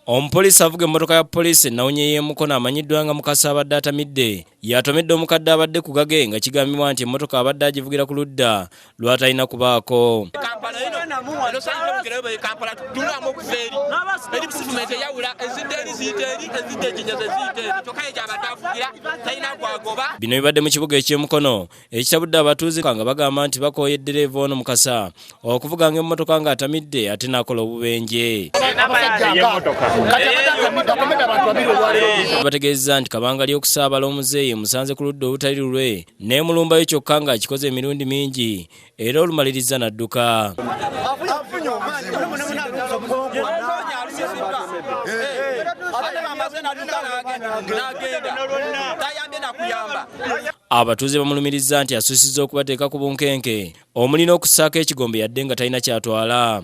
Omupoliisi avuga emmotoka ya poliisi nawonye y'emukono amanyiddwa nga Mukasa Abadde atamidde yatomedde omukadde abadde ku gage nga kigambibwa nti emmotoka abadde agivugira ku ludda lw'atalina kubaako. Bino bibadde mu kibuga eky'emukono ekitabudde abatuuze nga bagamba nti bakooye ddereeva ono Mukasa okuvuga ng'emmotoka ng'atamidde ate n'akola obubenje. Bategeeza nti kabanga ly'okusaabala omuzeeyi musanze ku ludda olutali lulwe n'emulumbayo kyokka ng'akikoze emirundi mingi era olumaliriza n'adduka. Abatuuze bamulumiriza nti asuusizza okubateeka ku bunkenke omulina okussaako ekigombe yadde nga talina kyatwala.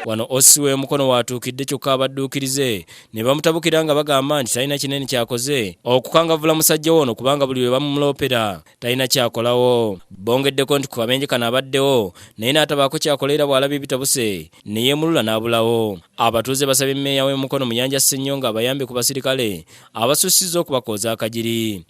Wano Ossi w'emukono watuukidde kyokka abadduukirize ne bamutabukira nga bagamba nti talina kinene kyakoze okukangavvula musajja wono kubanga buli lwe bamumulopera talina kyakolawo. Bongeddeko nti ku kabenje kano abaddewo naye n'atabaako kyakolera bw'alabye bitabuse ne yeemulula n'abulawo. Abatuuze basabye mmeeya w'emukono Muyanja Ssennyonga abayambe ku basirikale abasussizza okubakooza akajiri.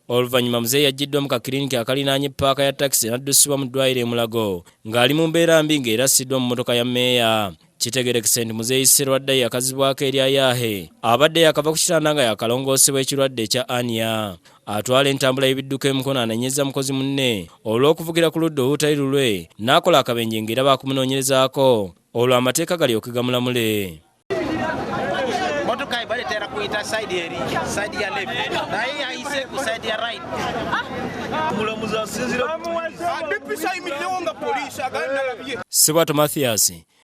Oluvannyuma muzeeyi yaggiddwa mu kakiriniki akalinaanye paaka ya takisi n'addusibwa mu ddwaliro e Mulago ng'ali mu mbeera mbi ng'erassiddwa mu mmotoka ya mmeeya. Kitegeerekese nti muzeeyi Sserwadda yakazibwako eri ayaahe abadde yakava ku kitanda nga yakalongoosebwa ekirwadde ekya ania. Atwala entambula y'ebidduka emukono ananyeza mukozi munne olw'okuvugira ku ludda olutali lulwe n'akola akabenje ng'era baakumunoonyerezaako olwo amateeka galyoke gamulamule. Sibwato Mathias